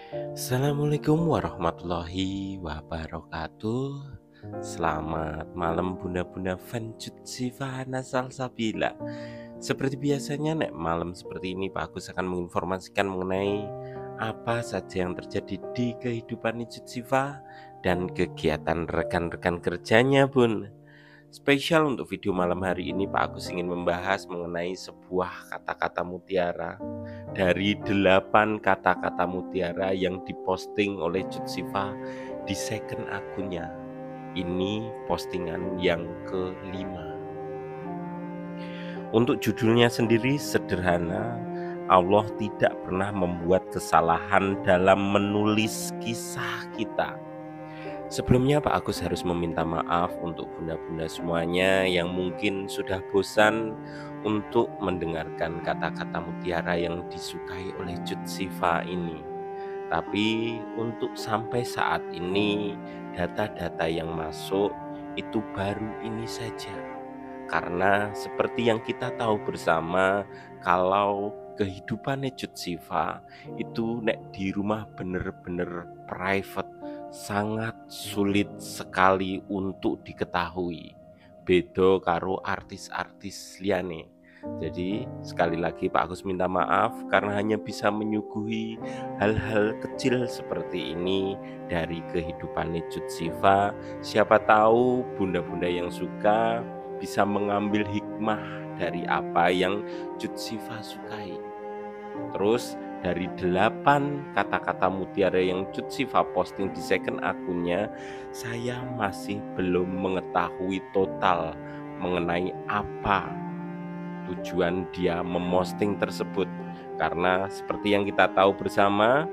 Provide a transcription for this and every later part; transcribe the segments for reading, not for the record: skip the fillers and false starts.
Assalamualaikum warahmatullahi wabarakatuh. Selamat malam bunda-bunda fan Siva Nasal Sabila. Seperti biasanya nek malam seperti ini Pak Agus akan menginformasikan mengenai apa saja yang terjadi di kehidupan Siva dan kegiatan rekan-rekan kerjanya Bun. Spesial untuk video malam hari ini Pak Agus ingin membahas mengenai sebuah kata-kata mutiara dari 8 kata-kata mutiara yang diposting oleh Siva di second akunnya. Ini postingan yang kelima. Untuk judulnya sendiri sederhana, Allah tidak pernah membuat kesalahan dalam menulis kisah kita. Sebelumnya Pak Agus harus meminta maaf untuk bunda-bunda semuanya yang mungkin sudah bosan untuk mendengarkan kata-kata mutiara yang disukai oleh Siva ini. Tapi untuk sampai saat ini data-data yang masuk itu baru ini saja. Karena seperti yang kita tahu bersama, kalau kehidupan Siva itu nek di rumah bener-bener private, sangat sulit sekali untuk diketahui. Beda karo artis-artis liane. Jadi sekali lagi Pak Agus minta maaf karena hanya bisa menyuguhi hal-hal kecil seperti ini dari kehidupan Siva. Siapa tahu bunda-bunda yang suka bisa mengambil hikmah dari apa yang Siva sukai. Terus dari 8 kata-kata mutiara yang Siva posting di second akunnya, saya masih belum mengetahui total mengenai apa tujuan dia memosting tersebut. Karena seperti yang kita tahu bersama,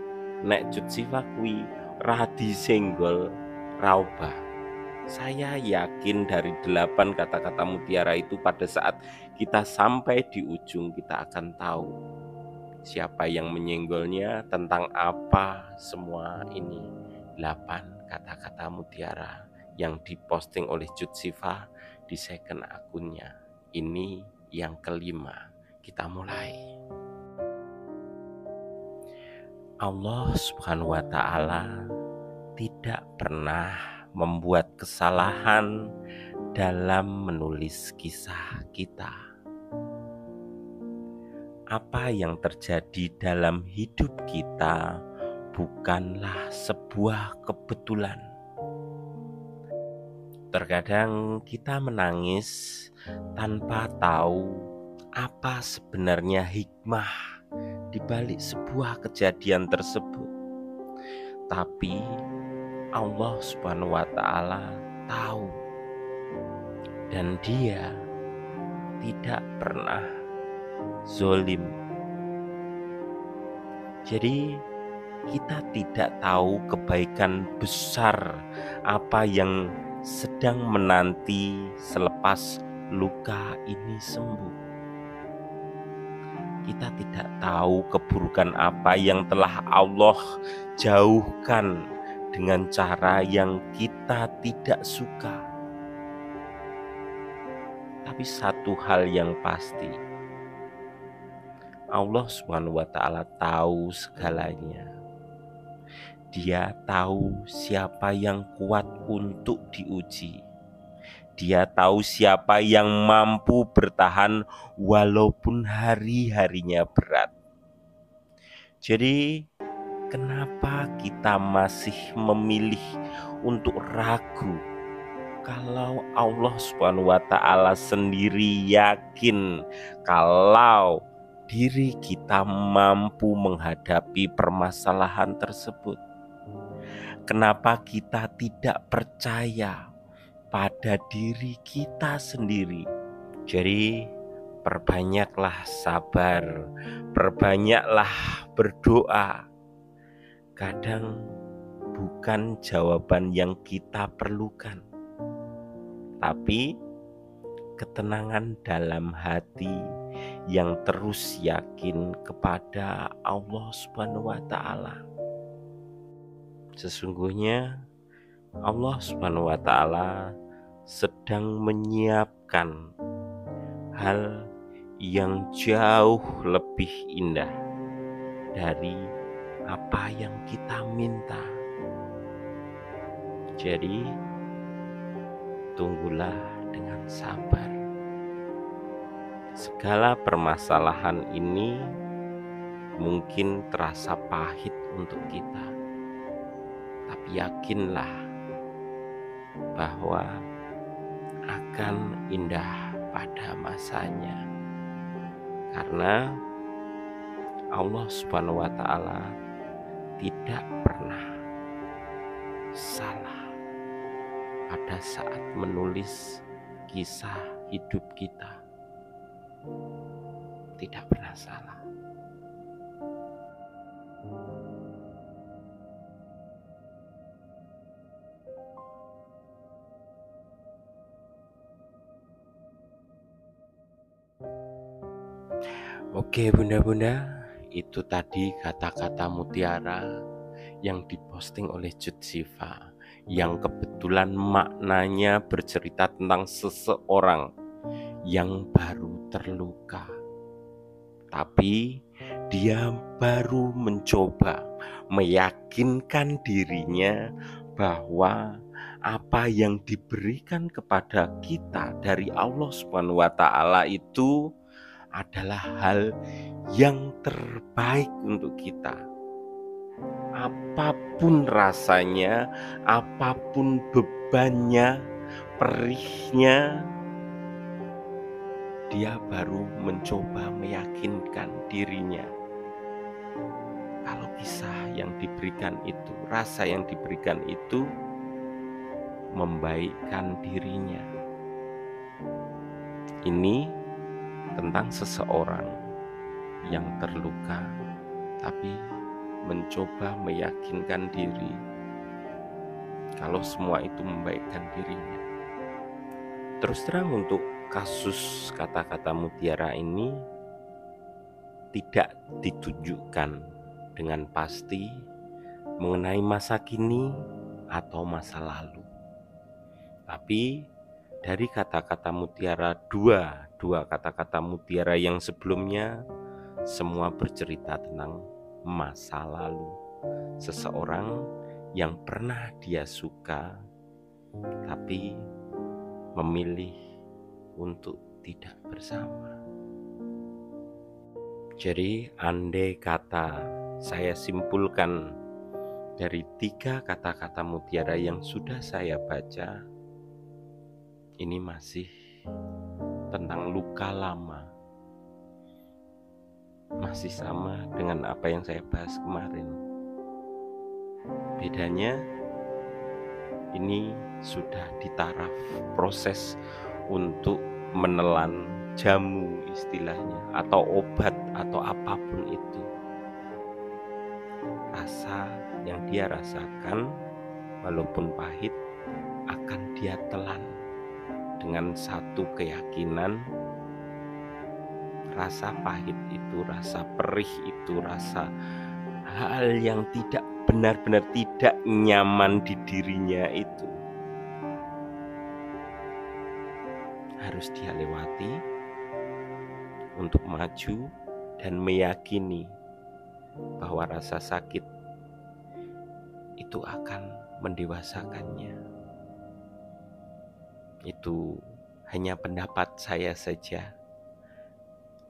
nek Siva kui radi senggol raubah. Saya yakin dari 8 kata-kata mutiara itu pada saat kita sampai di ujung kita akan tahu siapa yang menyenggolnya, tentang apa semua ini. 8 kata-kata mutiara yang diposting oleh Siva di second akunnya. Ini yang kelima. Kita mulai. Allah Subhanahu wa ta'ala tidak pernah membuat kesalahan dalam menulis kisah kita. Apa yang terjadi dalam hidup kita bukanlah sebuah kebetulan. Terkadang kita menangis tanpa tahu apa sebenarnya hikmah di balik sebuah kejadian tersebut. Tapi Allah Subhanahu wa ta'ala tahu, dan Dia tidak pernah zolim. Jadi kita tidak tahu kebaikan besar apa yang sedang menanti selepas luka ini sembuh. Kita tidak tahu keburukan apa yang telah Allah jauhkan dengan cara yang kita tidak suka. Tapi satu hal yang pasti, Allah Subhanahu wa ta'ala tahu segalanya. Dia tahu siapa yang kuat untuk diuji. Dia tahu siapa yang mampu bertahan walaupun hari-harinya berat. Jadi kenapa kita masih memilih untuk ragu kalau Allah Subhanahu wa ta'ala sendiri yakin kalau diri kita mampu menghadapi permasalahan tersebut? Kenapa kita tidak percaya pada diri kita sendiri? Jadi perbanyaklah sabar, perbanyaklah berdoa. Kadang bukan jawaban yang kita perlukan, tapi ketenangan dalam hati yang terus yakin kepada Allah Subhanahu wa ta'ala. Sesungguhnya Allah Subhanahu wa ta'ala sedang menyiapkan hal yang jauh lebih indah dari apa yang kita minta. Jadi tunggulah dengan sabar. Segala permasalahan ini mungkin terasa pahit untuk kita, tapi yakinlah bahwa akan indah pada masanya, karena Allah Subhanahu wa Ta'ala tidak pernah salah pada saat menulis kisah hidup kita. Tidak pernah salah. Oke bunda-bunda, itu tadi kata-kata mutiara yang diposting oleh Jud Siva, yang kebetulan maknanya bercerita tentang seseorang yang baru terluka, tapi dia baru mencoba meyakinkan dirinya bahwa apa yang diberikan kepada kita dari Allah Subhanahu wa Ta'ala itu adalah hal yang terbaik untuk kita. Apapun rasanya, apapun bebannya, perihnya, dia baru mencoba meyakinkan dirinya kalau kisah yang diberikan itu, rasa yang diberikan itu membaikkan dirinya. Ini tentang seseorang yang terluka tapi mencoba meyakinkan diri kalau semua itu membaikkan dirinya. Terus terang, untuk kasus kata-kata mutiara ini tidak ditunjukkan dengan pasti mengenai masa kini atau masa lalu, tapi dari kata-kata mutiara, dua kata-kata mutiara yang sebelumnya semua bercerita tentang masa lalu. Seseorang yang pernah dia suka tapi memilih untuk tidak bersama. Jadi andai kata saya simpulkan dari 3 kata-kata mutiara yang sudah saya baca, ini masih tentang luka lama, masih sama dengan apa yang saya bahas kemarin. Bedanya ini sudah di taraf proses untuk menelan jamu istilahnya, atau obat atau apapun itu. Rasa yang dia rasakan walaupun pahit akan dia telan dengan satu keyakinan, rasa pahit itu, rasa perih itu, rasa hal yang tidak benar-benar tidak nyaman di dirinya itu harus dia lewati untuk maju dan meyakini bahwa rasa sakit itu akan mendewasakannya. Itu hanya pendapat saya saja.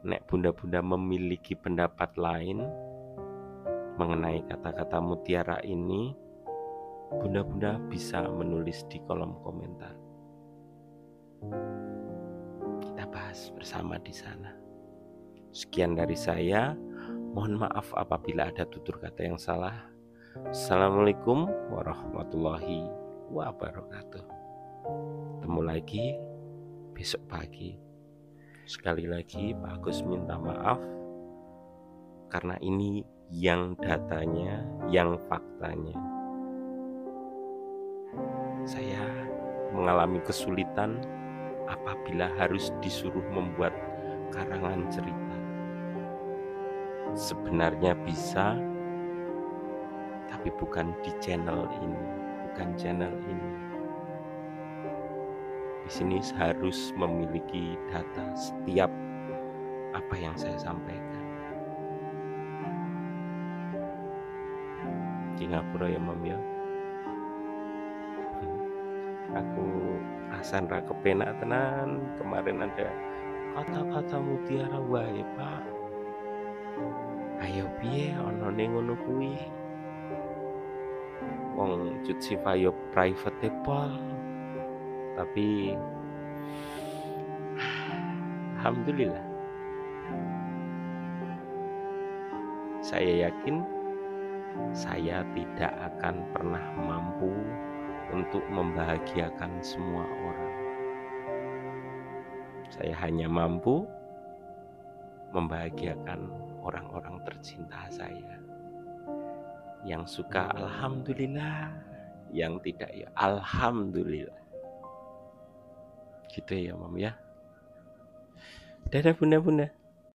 Nek bunda-bunda memiliki pendapat lain mengenai kata-kata mutiara ini, bunda-bunda bisa menulis di kolom komentar. Kita bahas bersama di sana. Sekian dari saya. Mohon maaf apabila ada tutur kata yang salah. Assalamualaikum warahmatullahi wabarakatuh. Ketemu lagi besok pagi. Sekali lagi Pak Agus minta maaf karena ini yang datanya, yang faktanya. Saya mengalami kesulitan apabila harus disuruh membuat karangan cerita. Sebenarnya bisa, tapi bukan di channel ini, bukan channel ini. Di sini harus memiliki data setiap apa yang saya sampaikan. di ngapura ya Mam ya. Aku rasan ra kepenak tenan kemarin ada kata-kata mutiara wae Pak. Ayo piye ana ning ngono kuwi. Wong Cut Siva yo private pol. Tapi alhamdulillah saya yakin saya tidak akan pernah mampu untuk membahagiakan semua orang. Saya hanya mampu membahagiakan orang-orang tercinta saya. Yang suka alhamdulillah, yang tidak ya alhamdulillah. Gitu ya Mam ya. Dadah bunda-bunda.